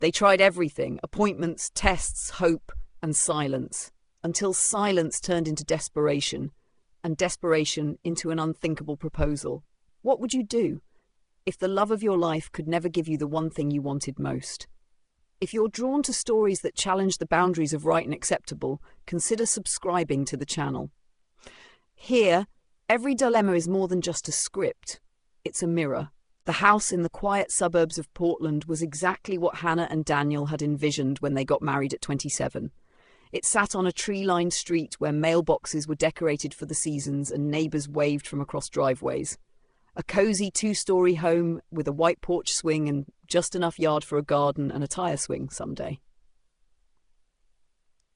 They tried everything: appointments, tests, hope, and silence, until silence turned into desperation, and desperation into an unthinkable proposal. What would you do if the love of your life could never give you the one thing you wanted most? If you're drawn to stories that challenge the boundaries of right and acceptable, consider subscribing to the channel. Here, every dilemma is more than just a script. It's a mirror. The house in the quiet suburbs of Portland was exactly what Hannah and Daniel had envisioned when they got married at 27. It sat on a tree-lined street where mailboxes were decorated for the seasons and neighbours waved from across driveways. A cosy 2-story home with a white porch swing and just enough yard for a garden and a tyre swing someday.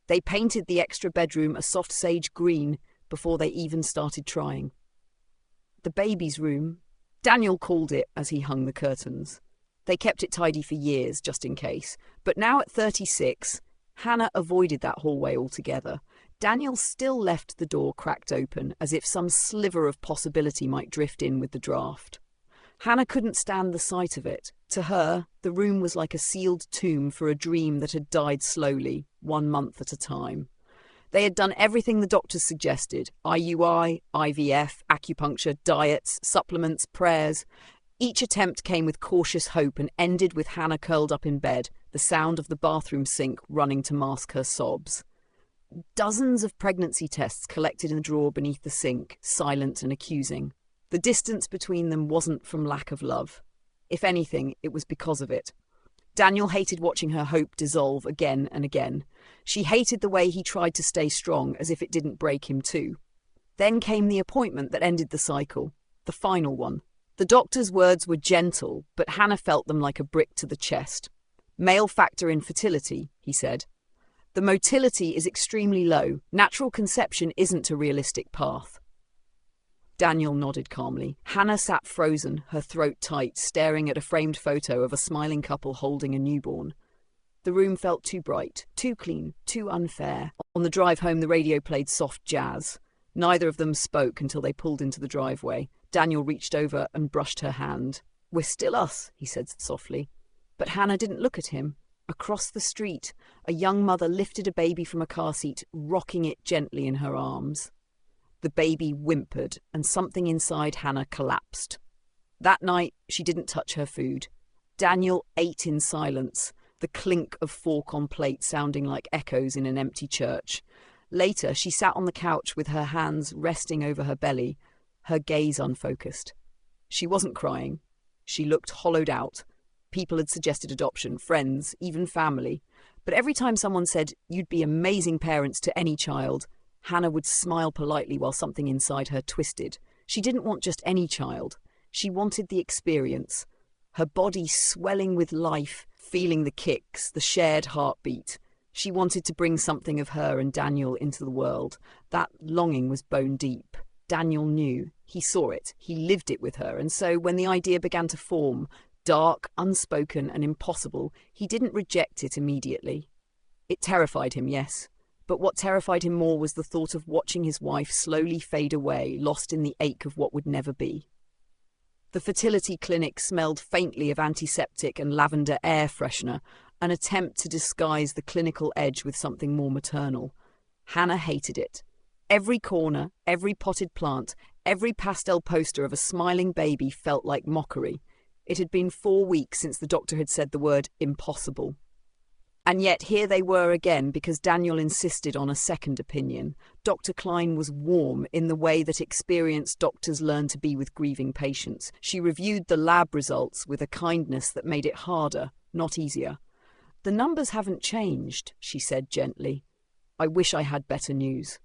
They painted the extra bedroom a soft sage green before they even started trying. The baby's room, Daniel called it as he hung the curtains. They kept it tidy for years, just in case. But now at 36, Hannah avoided that hallway altogether. Daniel still left the door cracked open, as if some sliver of possibility might drift in with the draft. Hannah couldn't stand the sight of it. To her, the room was like a sealed tomb for a dream that had died slowly, 1 month at a time. They had done everything the doctors suggested: IUI, IVF, acupuncture, diets, supplements, prayers. Each attempt came with cautious hope and ended with Hannah curled up in bed, the sound of the bathroom sink running to mask her sobs. Dozens of pregnancy tests collected in the drawer beneath the sink, silent and accusing. The distance between them wasn't from lack of love. If anything, it was because of it. Daniel hated watching her hope dissolve again and again. She hated the way he tried to stay strong, as if it didn't break him too. Then came the appointment that ended the cycle, the final one. The doctor's words were gentle, but Hannah felt them like a brick to the chest. Male factor infertility, he said. The motility is extremely low. Natural conception isn't a realistic path. Daniel nodded calmly. Hannah sat frozen, her throat tight, staring at a framed photo of a smiling couple holding a newborn. The room felt too bright, too clean, too unfair. On the drive home, the radio played soft jazz. Neither of them spoke until they pulled into the driveway. Daniel reached over and brushed her hand. "We're still us," he said softly. But Hannah didn't look at him. Across the street, a young mother lifted a baby from a car seat, rocking it gently in her arms. The baby whimpered, and something inside Hannah collapsed. That night, she didn't touch her food. Daniel ate in silence, the clink of fork on plate sounding like echoes in an empty church. Later, she sat on the couch with her hands resting over her belly, her gaze unfocused. She wasn't crying. She looked hollowed out. People had suggested adoption, friends, even family. But every time someone said, "You'd be amazing parents to any child," Hannah would smile politely while something inside her twisted. She didn't want just any child. She wanted the experience. Her body swelling with life, feeling the kicks, the shared heartbeat. She wanted to bring something of her and Daniel into the world. That longing was bone deep. Daniel knew. He saw it. He lived it with her. And so when the idea began to form, dark, unspoken, and impossible, he didn't reject it immediately. It terrified him, yes. But what terrified him more was the thought of watching his wife slowly fade away, lost in the ache of what would never be. The fertility clinic smelled faintly of antiseptic and lavender air freshener, an attempt to disguise the clinical edge with something more maternal. Hannah hated it. Every corner, every potted plant, every pastel poster of a smiling baby felt like mockery. It had been 4 weeks since the doctor had said the word impossible. And yet here they were again because Daniel insisted on a second opinion. Dr. Klein was warm in the way that experienced doctors learn to be with grieving patients. She reviewed the lab results with a kindness that made it harder, not easier. "The numbers haven't changed," she said gently. "I wish I had better news."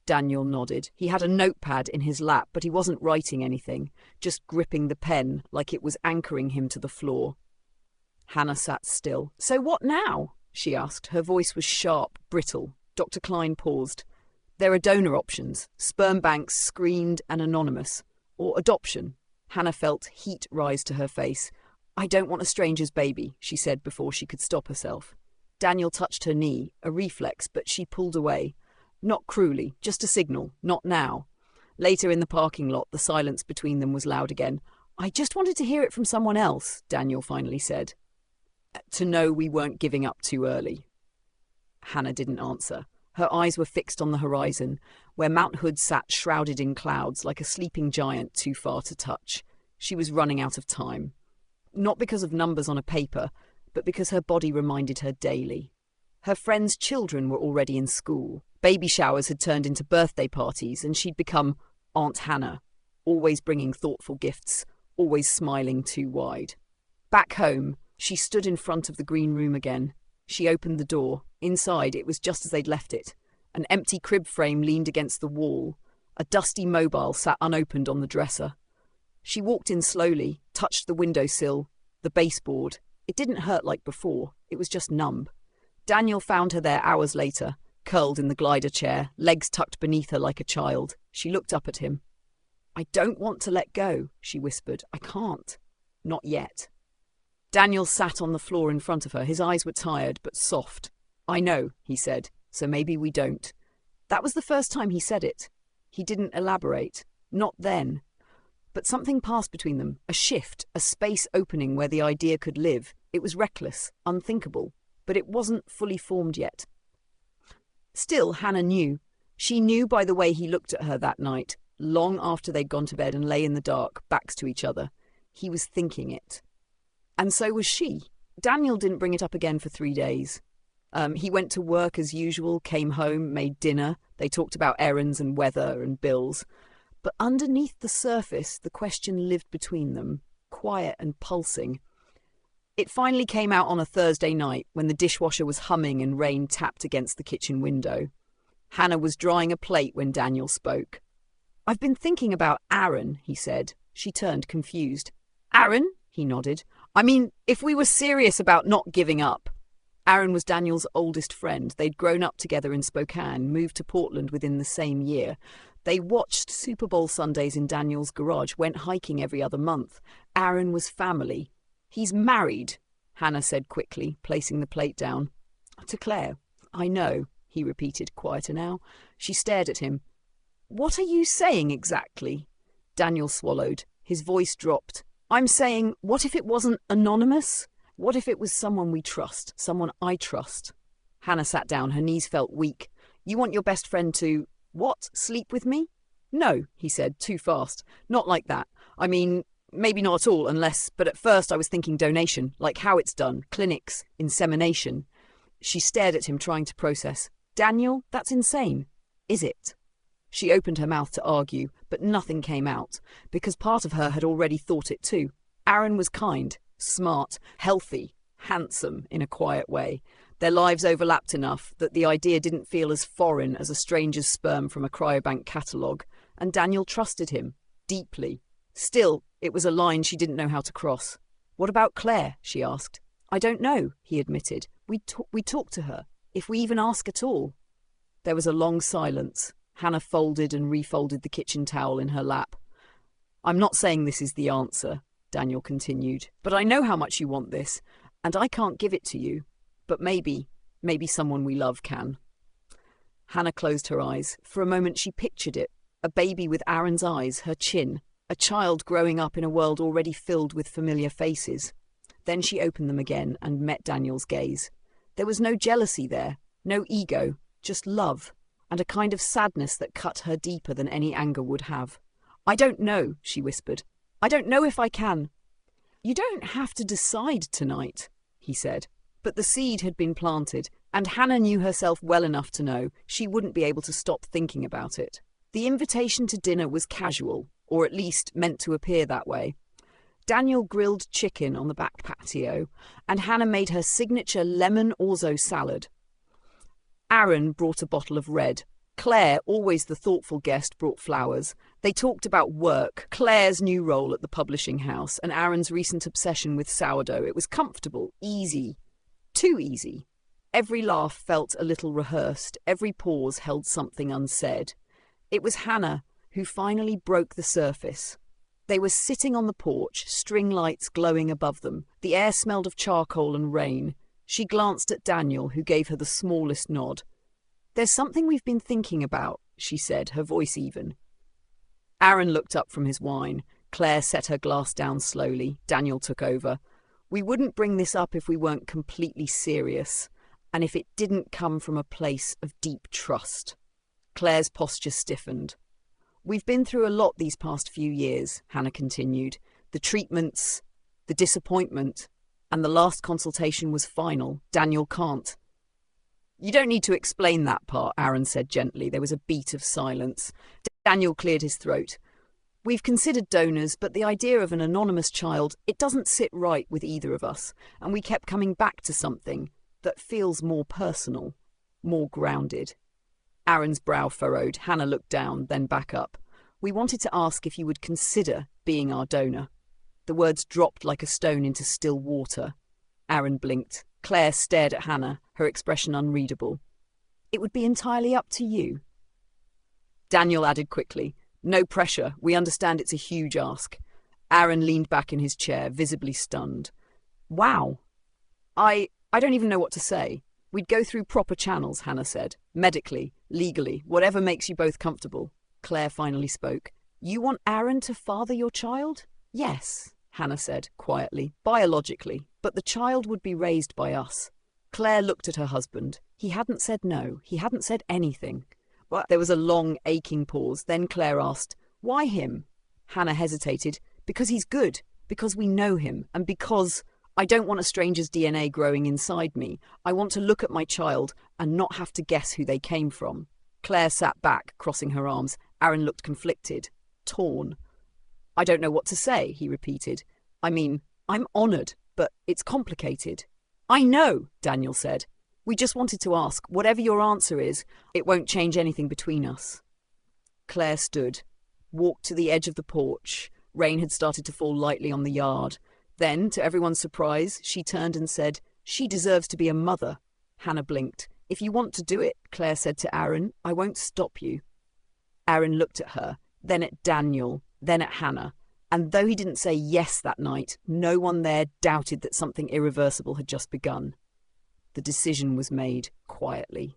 Daniel nodded. He had a notepad in his lap, but he wasn't writing anything, just gripping the pen like it was anchoring him to the floor. Hannah sat still. "So what now?" she asked. Her voice was sharp, brittle. Dr. Klein paused. "There are donor options, sperm banks screened and anonymous, or adoption." Hannah felt heat rise to her face. "I don't want a stranger's baby," she said before she could stop herself. Daniel touched her knee, a reflex, but she pulled away. Not cruelly, just a signal, not now. Later in the parking lot, the silence between them was loud again. "I just wanted to hear it from someone else," Daniel finally said. To know we weren't giving up too early. Hannah didn't answer. Her eyes were fixed on the horizon, where Mount Hood sat shrouded in clouds like a sleeping giant too far to touch. She was running out of time. Not because of numbers on a paper, but because her body reminded her daily. Her friends' children were already in school. Baby showers had turned into birthday parties, and she'd become Aunt Hannah, always bringing thoughtful gifts, always smiling too wide. Back home, she stood in front of the green room again. She opened the door. Inside, it was just as they'd left it. An empty crib frame leaned against the wall. A dusty mobile sat unopened on the dresser. She walked in slowly, touched the windowsill, the baseboard. It didn't hurt like before. It was just numb. Daniel found her there hours later, curled in the glider chair, legs tucked beneath her like a child. She looked up at him. "I don't want to let go," she whispered. "I can't. Not yet." Daniel sat on the floor in front of her. His eyes were tired, but soft. "I know," he said, "so maybe we don't." That was the first time he said it. He didn't elaborate. Not then. But something passed between them, a shift, a space opening where the idea could live. It was reckless, unthinkable, but it wasn't fully formed yet. Still, Hannah knew. She knew by the way he looked at her that night, long after they'd gone to bed and lay in the dark, backs to each other. He was thinking it. And so was she. Daniel didn't bring it up again for 3 days. He went to work as usual, came home, made dinner. They talked about errands and weather and bills. But underneath the surface, the question lived between them, quiet and pulsing. It finally came out on a Thursday night when the dishwasher was humming and rain tapped against the kitchen window. Hannah was drying a plate when Daniel spoke. "I've been thinking about Aaron," he said. She turned, confused. "Aaron?" He nodded. "I mean, if we were serious about not giving up." Aaron was Daniel's oldest friend. They'd grown up together in Spokane, moved to Portland within the same year. They watched Super Bowl Sundays in Daniel's garage, went hiking every other month. Aaron was family. "He's married," Hannah said quickly, placing the plate down. "To Claire." "I know," he repeated, quieter now. She stared at him. "What are you saying exactly?" Daniel swallowed. His voice dropped. "I'm saying, what if it wasn't anonymous? What if it was someone we trust, someone I trust?" Hannah sat down. Her knees felt weak. "You want your best friend to, what, sleep with me?" "No," he said, too fast. "Not like that. I mean, maybe not at all, unless, but at first I was thinking donation, like how it's done, clinics, insemination." She stared at him, trying to process. "Daniel, that's insane." "Is it?" She opened her mouth to argue, but nothing came out, because part of her had already thought it too. Aaron was kind, smart, healthy, handsome in a quiet way. Their lives overlapped enough that the idea didn't feel as foreign as a stranger's sperm from a cryobank catalogue, and Daniel trusted him, deeply. Still, it was a line she didn't know how to cross. "What about Claire?" she asked. "I don't know," he admitted. We talk to her, if we even ask at all." There was a long silence. Hannah folded and refolded the kitchen towel in her lap. "I'm not saying this is the answer," Daniel continued, "but I know how much you want this, and I can't give it to you. But maybe someone we love can." Hannah closed her eyes. For a moment she pictured it, a baby with Aaron's eyes, her chin, a child growing up in a world already filled with familiar faces. Then she opened them again and met Daniel's gaze. There was no jealousy there, no ego, just love, and a kind of sadness that cut her deeper than any anger would have. "I don't know," she whispered. "I don't know if I can." "You don't have to decide tonight," he said. But the seed had been planted, and Hannah knew herself well enough to know she wouldn't be able to stop thinking about it. The invitation to dinner was casual, or at least meant to appear that way. Daniel grilled chicken on the back patio, and Hannah made her signature lemon orzo salad. Aaron brought a bottle of red. Claire, always the thoughtful guest, brought flowers. They talked about work, Claire's new role at the publishing house, and Aaron's recent obsession with sourdough. It was comfortable, easy. Too easy. Every laugh felt a little rehearsed. Every pause held something unsaid. It was Hannah who finally broke the surface. They were sitting on the porch, string lights glowing above them. The air smelled of charcoal and rain. She glanced at Daniel, who gave her the smallest nod. "There's something we've been thinking about," she said, her voice even. Aaron looked up from his wine. Claire set her glass down slowly. Daniel took over. We wouldn't bring this up if we weren't completely serious, and if it didn't come from a place of deep trust. Claire's posture stiffened. We've been through a lot these past few years, Hannah continued. The treatments, the disappointment, and the last consultation was final. Daniel can't. You don't need to explain that part, Aaron said gently. There was a beat of silence. Daniel cleared his throat. We've considered donors, but the idea of an anonymous child, it doesn't sit right with either of us, and we kept coming back to something that feels more personal, more grounded. Aaron's brow furrowed. Hannah looked down, then back up. We wanted to ask if you would consider being our donor. The words dropped like a stone into still water. Aaron blinked. Claire stared at Hannah, her expression unreadable. It would be entirely up to you. Daniel added quickly. No pressure. We understand it's a huge ask. Aaron leaned back in his chair, visibly stunned. Wow. I don't even know what to say. We'd go through proper channels, Hannah said. Medically, legally, whatever makes you both comfortable. Claire finally spoke. You want Aaron to father your child? Yes, Hannah said, quietly. Biologically. But the child would be raised by us. Claire looked at her husband. He hadn't said no. He hadn't said anything. But there was a long, aching pause. Then Claire asked, why him? Hannah hesitated. Because he's good. Because we know him. And because I don't want a stranger's DNA growing inside me. I want to look at my child and not have to guess who they came from. Claire sat back, crossing her arms. Aaron looked conflicted, torn. I don't know what to say, he repeated. I mean, I'm honoured, but it's complicated. I know, Daniel said. We just wanted to ask, whatever your answer is, it won't change anything between us. Claire stood, walked to the edge of the porch. Rain had started to fall lightly on the yard. Then, to everyone's surprise, she turned and said, she deserves to be a mother. Hannah blinked. If you want to do it, Claire said to Aaron, I won't stop you. Aaron looked at her, then at Daniel, then at Hannah. And though he didn't say yes that night, no one there doubted that something irreversible had just begun. The decision was made quietly.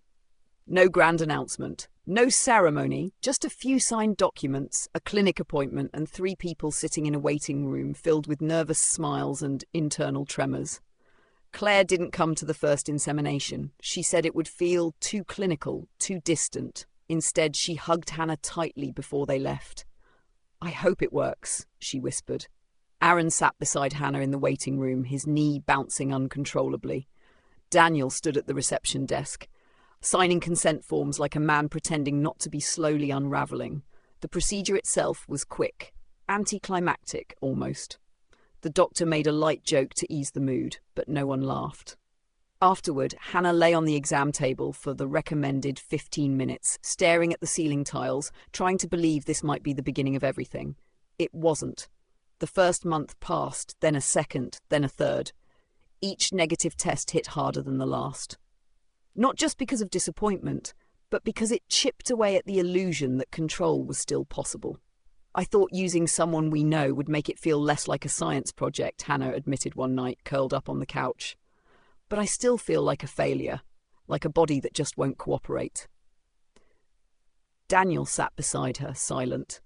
No grand announcement, no ceremony, just a few signed documents, a clinic appointment, and 3 people sitting in a waiting room filled with nervous smiles and internal tremors. Claire didn't come to the first insemination. She said it would feel too clinical, too distant. Instead, she hugged Hannah tightly before they left. I hope it works, she whispered. Aaron sat beside Hannah in the waiting room, his knee bouncing uncontrollably. Daniel stood at the reception desk, signing consent forms like a man pretending not to be slowly unravelling. The procedure itself was quick, anticlimactic almost. The doctor made a light joke to ease the mood, but no one laughed. Afterward, Hannah lay on the exam table for the recommended 15 minutes, staring at the ceiling tiles, trying to believe this might be the beginning of everything. It wasn't. The first month passed, then a second, then a third. Each negative test hit harder than the last. Not just because of disappointment, but because it chipped away at the illusion that control was still possible. I thought using someone we know would make it feel less like a science project, Hannah admitted one night, curled up on the couch. But I still feel like a failure, like a body that just won't cooperate. Daniel sat beside her, silent.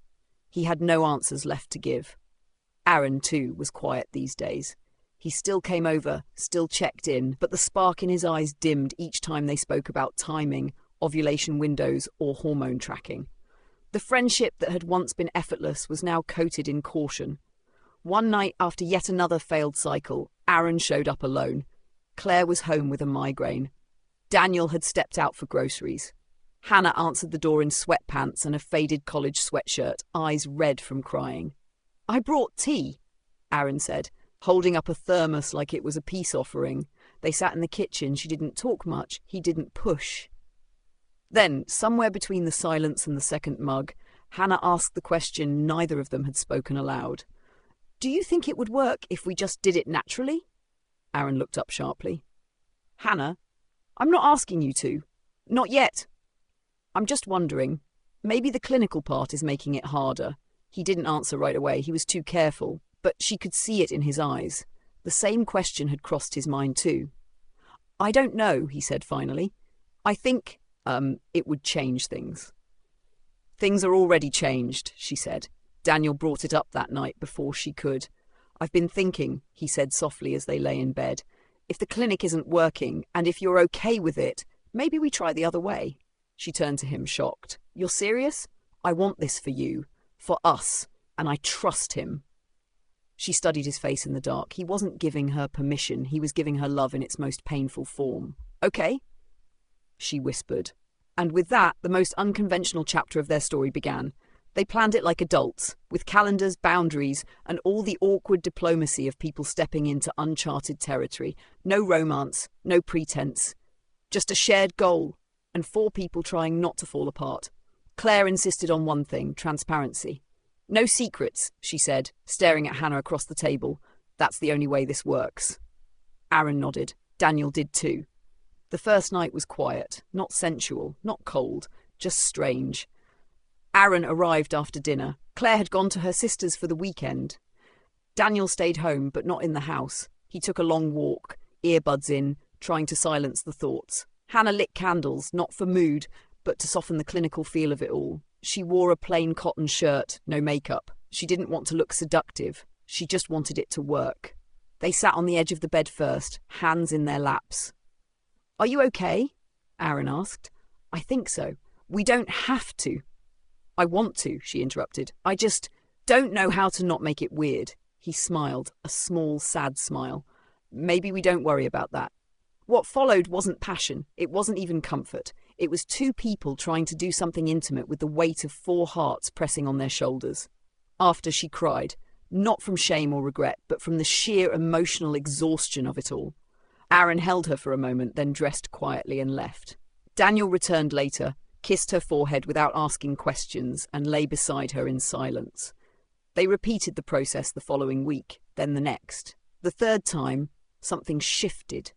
He had no answers left to give. Aaron, too, was quiet these days. He still came over, still checked in, but the spark in his eyes dimmed each time they spoke about timing, ovulation windows, or hormone tracking. The friendship that had once been effortless was now coated in caution. One night, after yet another failed cycle, Aaron showed up alone. Claire was home with a migraine. Daniel had stepped out for groceries. Hannah answered the door in sweatpants and a faded college sweatshirt, eyes red from crying. I brought tea, Aaron said, holding up a thermos like it was a peace offering. They sat in the kitchen. She didn't talk much. He didn't push. Then, somewhere between the silence and the second mug, Hannah asked the question neither of them had spoken aloud. Do you think it would work if we just did it naturally? Aaron looked up sharply. Hannah, I'm not asking you to. Not yet. I'm just wondering. Maybe the clinical part is making it harder. He didn't answer right away. He was too careful, but she could see it in his eyes. The same question had crossed his mind too. I don't know, he said finally. I think, it would change things. Things are already changed, she said. Daniel brought it up that night before she could. "I've been thinking," he said softly as they lay in bed. "If the clinic isn't working, and if you're okay with it, maybe we try the other way." She turned to him, shocked. "You're serious? I want this for you. For us. And I trust him." She studied his face in the dark. He wasn't giving her permission. He was giving her love in its most painful form. "Okay," she whispered. And with that, the most unconventional chapter of their story began. They planned it like adults, with calendars, boundaries, and all the awkward diplomacy of people stepping into uncharted territory. No romance, no pretense. Just a shared goal, and 4 people trying not to fall apart. Claire insisted on one thing, transparency. "No secrets," she said, staring at Hannah across the table. "That's the only way this works." Aaron nodded. Daniel did too. The first night was quiet, not sensual, not cold, just strange. Aaron arrived after dinner. Claire had gone to her sister's for the weekend. Daniel stayed home, but not in the house. He took a long walk, earbuds in, trying to silence the thoughts. Hannah lit candles, not for mood, but to soften the clinical feel of it all. She wore a plain cotton shirt, no makeup. She didn't want to look seductive. She just wanted it to work. They sat on the edge of the bed first, hands in their laps. "Are you okay?" Aaron asked. "I think so. We don't have to." "I want to," she interrupted. "I just don't know how to not make it weird." He smiled, a small, sad smile. "Maybe we don't worry about that." What followed wasn't passion. It wasn't even comfort. It was 2 people trying to do something intimate with the weight of 4 hearts pressing on their shoulders. After, she cried, not from shame or regret, but from the sheer emotional exhaustion of it all. Aaron held her for a moment, then dressed quietly and left. Daniel returned later, kissed her forehead without asking questions, and lay beside her in silence. They repeated the process the following week, then the next. The 3rd time, something shifted.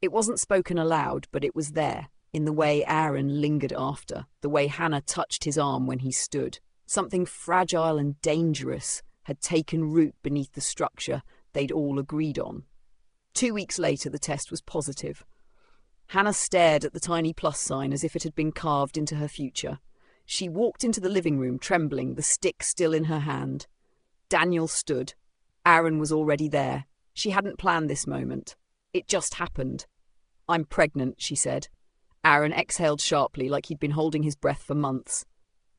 It wasn't spoken aloud, but it was there, in the way Aaron lingered after, the way Hannah touched his arm when he stood. Something fragile and dangerous had taken root beneath the structure they'd all agreed on. 2 weeks later, the test was positive. Hannah stared at the tiny plus sign as if it had been carved into her future. She walked into the living room, trembling, the stick still in her hand. Daniel stood. Aaron was already there. She hadn't planned this moment. It just happened. "I'm pregnant," she said. Aaron exhaled sharply, like he'd been holding his breath for months.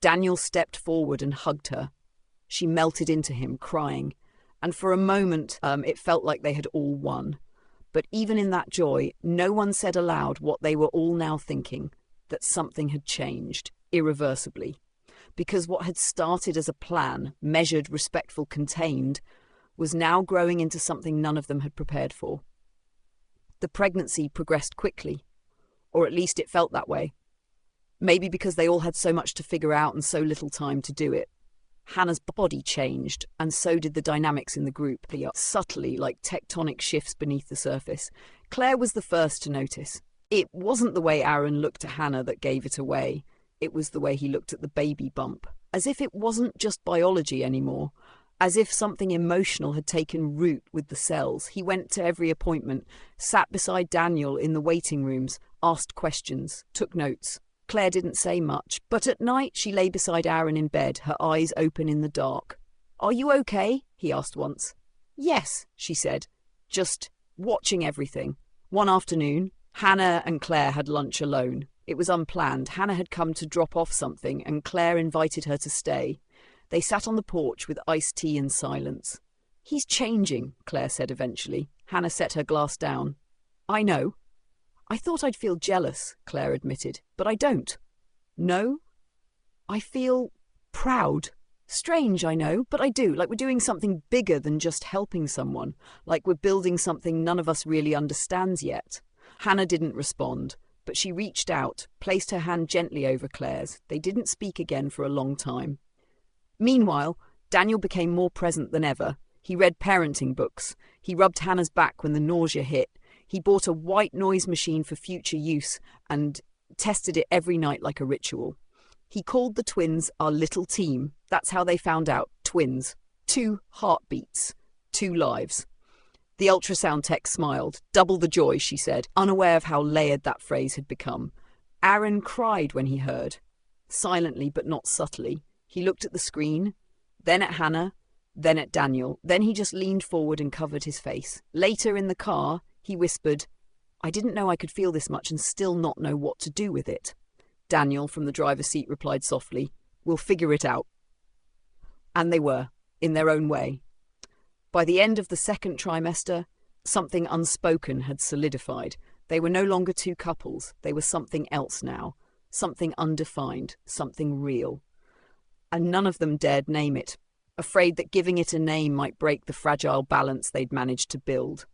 Daniel stepped forward and hugged her. She melted into him, crying. And for a moment, it felt like they had all won. But even in that joy, no one said aloud what they were all now thinking, that something had changed, irreversibly. Because what had started as a plan, measured, respectful, contained, was now growing into something none of them had prepared for. The pregnancy progressed quickly, or at least it felt that way. Maybe because they all had so much to figure out and so little time to do it. Hannah's body changed, and so did the dynamics in the group, subtly like tectonic shifts beneath the surface. Claire was the first to notice. It wasn't the way Aaron looked at Hannah that gave it away. It was the way he looked at the baby bump. As if it wasn't just biology anymore. As if something emotional had taken root with the cells. He went to every appointment, sat beside Daniel in the waiting rooms, asked questions, took notes. Claire didn't say much, but at night she lay beside Aaron in bed, her eyes open in the dark. "Are you okay?" he asked once. "Yes," she said, just watching everything. One afternoon, Hannah and Claire had lunch alone. It was unplanned. Hannah had come to drop off something, and Claire invited her to stay. They sat on the porch with iced tea and silence. "He's changing," Claire said eventually. Hannah set her glass down. "I know." "I thought I'd feel jealous," Claire admitted, "but I don't." "No?" "I feel proud. Strange, I know, but I do, like we're doing something bigger than just helping someone, like we're building something none of us really understands yet." Hannah didn't respond, but she reached out, placed her hand gently over Claire's. They didn't speak again for a long time. Meanwhile, Daniel became more present than ever. He read parenting books. He rubbed Hannah's back when the nausea hit. He bought a white noise machine for future use and tested it every night like a ritual. He called the twins our little team. That's how they found out. Twins. 2 heartbeats. 2 lives. The ultrasound tech smiled. "Double the joy," she said, unaware of how layered that phrase had become. Aaron cried when he heard. Silently but not subtly. He looked at the screen, then at Hannah, then at Daniel. Then he just leaned forward and covered his face. Later in the car, he whispered, "I didn't know I could feel this much and still not know what to do with it." Daniel, from the driver's seat, replied softly, "We'll figure it out." And they were, in their own way. By the end of the second trimester, something unspoken had solidified. They were no longer two couples. They were something else now. Something undefined, something real. And none of them dared name it, afraid that giving it a name might break the fragile balance they'd managed to build.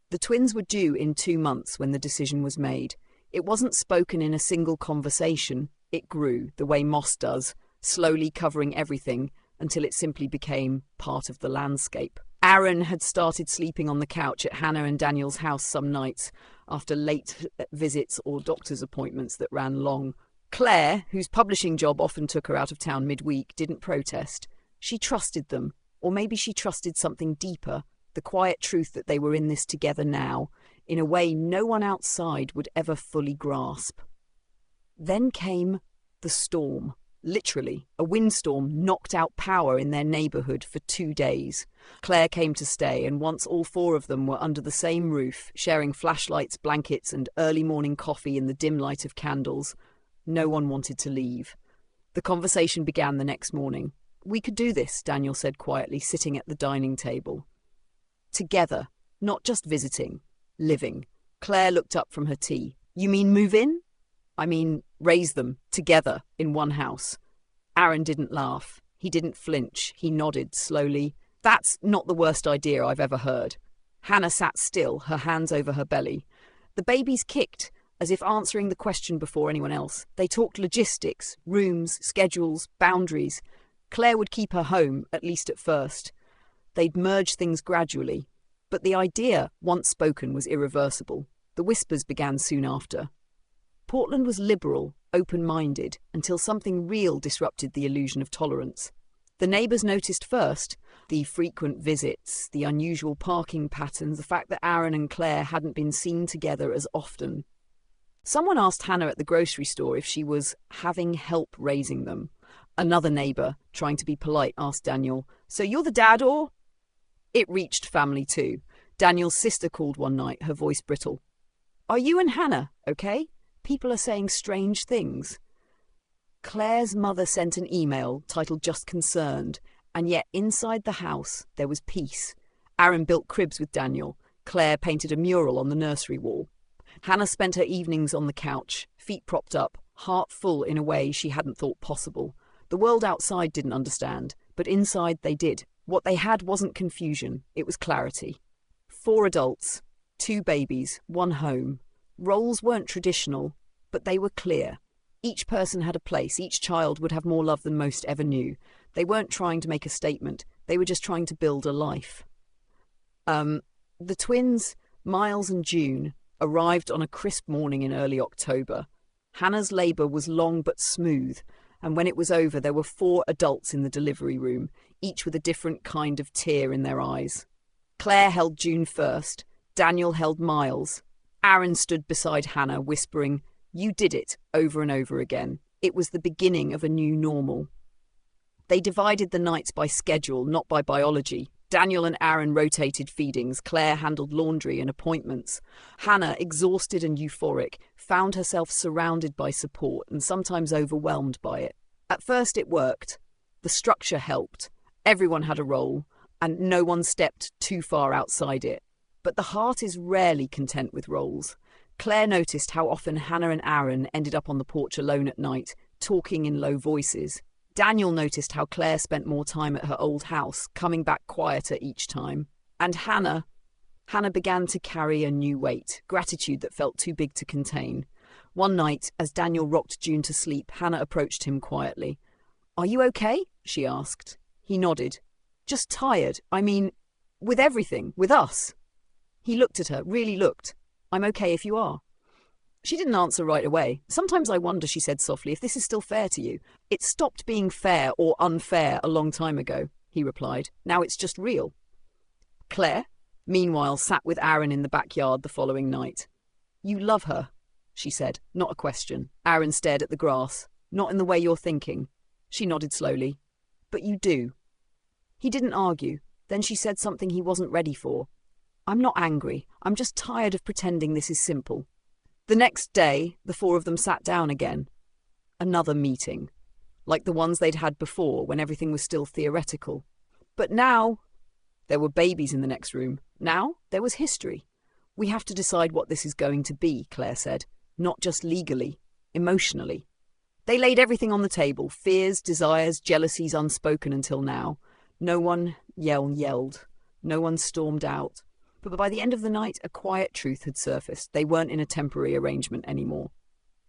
The twins were due in 2 months when the decision was made. It wasn't spoken in a single conversation. It grew, the way moss does, slowly covering everything until it simply became part of the landscape. Aaron had started sleeping on the couch at Hannah and Daniel's house some nights after late visits or doctor's appointments that ran long. Claire, whose publishing job often took her out of town midweek, didn't protest. She trusted them, or maybe she trusted something deeper, the quiet truth that they were in this together now, in a way no one outside would ever fully grasp. Then came the storm. Literally, a windstorm knocked out power in their neighbourhood for 2 days. Claire came to stay, and once all 4 of them were under the same roof, sharing flashlights, blankets, and early morning coffee in the dim light of candles, no one wanted to leave. The conversation began the next morning. "We could do this," Daniel said quietly, sitting at the dining table. "Together, not just visiting, living." Claire looked up from her tea. "You mean move in?" "I mean, raise them, together, in one house." Aaron didn't laugh. He didn't flinch. He nodded slowly. "That's not the worst idea I've ever heard." Hannah sat still, her hands over her belly. The babies kicked, as if answering the question before anyone else. They talked logistics, rooms, schedules, boundaries. Claire would keep her home, at least at first. They'd merge things gradually. But the idea, once spoken, was irreversible. The whispers began soon after. Portland was liberal, open-minded, until something real disrupted the illusion of tolerance. The neighbours noticed first the frequent visits, the unusual parking patterns, the fact that Aaron and Claire hadn't been seen together as often. Someone asked Hannah at the grocery store if she was having help raising them. Another neighbour, trying to be polite, asked Daniel, "So you're the dad, or?" It reached family too. Daniel's sister called one night, her voice brittle. "Are you and Hannah okay? People are saying strange things." Claire's mother sent an email titled "Just Concerned," and yet inside the house there was peace. Aaron built cribs with Daniel. Claire painted a mural on the nursery wall. Hannah spent her evenings on the couch, feet propped up, heart full in a way she hadn't thought possible. The world outside didn't understand, but inside they did. What they had wasn't confusion, it was clarity. 4 adults, 2 babies, 1 home. Roles weren't traditional, but they were clear. Each person had a place, each child would have more love than most ever knew. They weren't trying to make a statement, they were just trying to build a life. The twins, Miles and June, arrived on a crisp morning in early October. Hannah's labour was long but smooth, and when it was over there were 4 adults in the delivery room, each with a different kind of tear in their eyes. Claire held June first, Daniel held Miles. Aaron stood beside Hannah, whispering, "You did it," over and over again. It was the beginning of a new normal. They divided the nights by schedule, not by biology. Daniel and Aaron rotated feedings. Claire handled laundry and appointments. Hannah, exhausted and euphoric, found herself surrounded by support and sometimes overwhelmed by it. At first it worked. The structure helped. Everyone had a role, and no one stepped too far outside it. But the heart is rarely content with roles. Claire noticed how often Hannah and Aaron ended up on the porch alone at night, talking in low voices. Daniel noticed how Claire spent more time at her old house, coming back quieter each time. And Hannah began to carry a new weight, gratitude that felt too big to contain. One night, as Daniel rocked June to sleep, Hannah approached him quietly. "Are you okay?" she asked. He nodded. "Just tired. I mean, with everything, with us." He looked at her, really looked. "I'm okay if you are." She didn't answer right away. "Sometimes I wonder," she said softly, "if this is still fair to you." "It stopped being fair or unfair a long time ago," he replied. "Now it's just real." Claire, meanwhile, sat with Aaron in the backyard the following night. "You love her," she said, not a question. Aaron stared at the grass. "Not in the way you're thinking." She nodded slowly. "But you do." He didn't argue. Then she said something he wasn't ready for. "I'm not angry. I'm just tired of pretending this is simple." The next day, the four of them sat down again. Another meeting, like the ones they'd had before when everything was still theoretical. But now, there were babies in the next room. Now, there was history. "We have to decide what this is going to be," Claire said. "Not just legally, emotionally." They laid everything on the table, fears, desires, jealousies unspoken until now. No one yelled. No one stormed out. But by the end of the night, a quiet truth had surfaced. They weren't in a temporary arrangement anymore.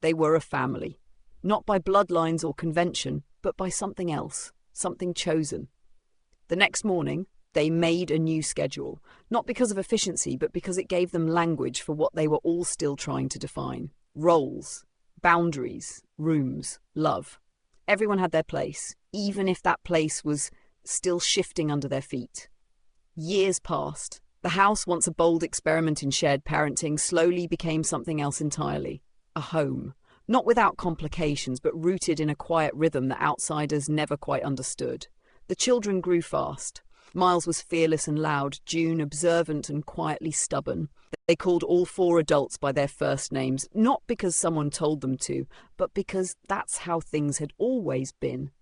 They were a family. Not by bloodlines or convention, but by something else, something chosen. The next morning, they made a new schedule, not because of efficiency, but because it gave them language for what they were all still trying to define. Roles, boundaries, rooms, love. Everyone had their place, even if that place was still shifting under their feet. Years passed. The house, once a bold experiment in shared parenting, slowly became something else entirely. A home. Not without complications, but rooted in a quiet rhythm that outsiders never quite understood. The children grew fast. Miles was fearless and loud, June observant and quietly stubborn. They called all four adults by their first names, not because someone told them to, but because that's how things had always been.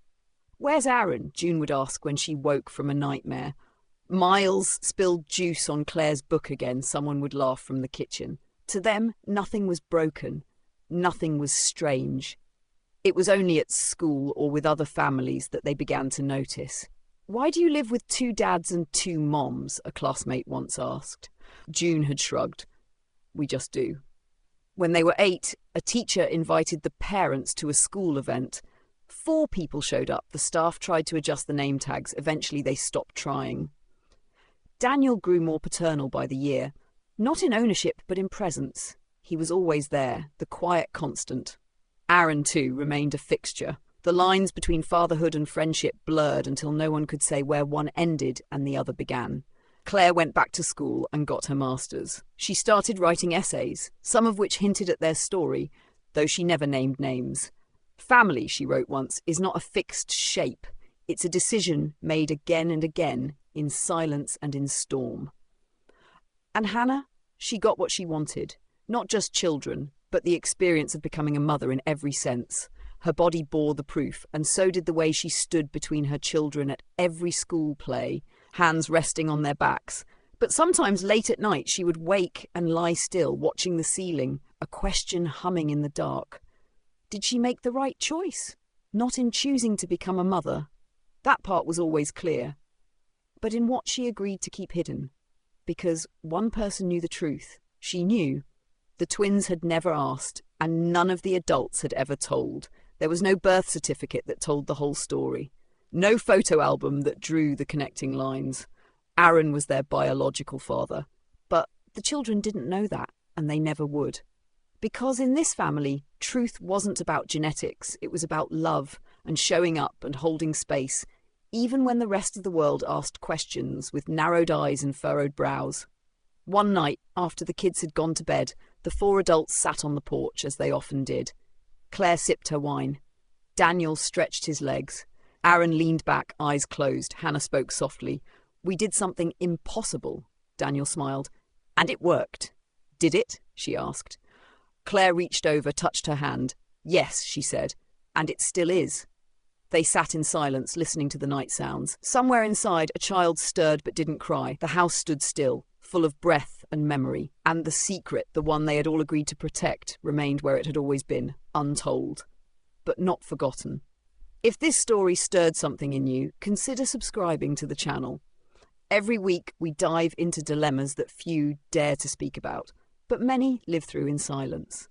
"Where's Aaron?" June would ask when she woke from a nightmare. Miles spilled juice on Claire's book again, someone would laugh from the kitchen. To them, nothing was broken. Nothing was strange. It was only at school or with other families that they began to notice. "Why do you live with 2 dads and 2 moms?" a classmate once asked. June had shrugged. "We just do." When they were 8, a teacher invited the parents to a school event. 4 people showed up. The staff tried to adjust the name tags. Eventually they stopped trying. Daniel grew more paternal by the year. Not in ownership, but in presence. He was always there, the quiet constant. Aaron, too, remained a fixture. The lines between fatherhood and friendship blurred until no one could say where one ended and the other began. Claire went back to school and got her master's. She started writing essays, some of which hinted at their story, though she never named names. "Family," she wrote once, "is not a fixed shape. It's a decision made again and again, in silence and in storm." And Hannah, she got what she wanted. Not just children, but the experience of becoming a mother in every sense. Her body bore the proof, and so did the way she stood between her children at every school play, hands resting on their backs. But sometimes late at night she would wake and lie still, watching the ceiling, a question humming in the dark. Did she make the right choice? Not in choosing to become a mother. That part was always clear. But in what she agreed to keep hidden. Because one person knew the truth. She knew. The twins had never asked, and none of the adults had ever told. There was no birth certificate that told the whole story. No photo album that drew the connecting lines. Aaron was their biological father. But the children didn't know that, and they never would. Because in this family, truth wasn't about genetics. It was about love and showing up and holding space, even when the rest of the world asked questions with narrowed eyes and furrowed brows. One night, after the kids had gone to bed, the 4 adults sat on the porch, as they often did. Claire sipped her wine. Daniel stretched his legs. Aaron leaned back, eyes closed. Hannah spoke softly. "We did something impossible," Daniel smiled. "And it worked." "Did it?" she asked. Claire reached over, touched her hand. "Yes," she said, "and it still is." They sat in silence, listening to the night sounds. Somewhere inside, a child stirred but didn't cry. The house stood still, full of breath and memory. And the secret, the one they had all agreed to protect, remained where it had always been, untold. But not forgotten. If this story stirred something in you, consider subscribing to the channel. Every week, we dive into dilemmas that few dare to speak about, but many live through in silence.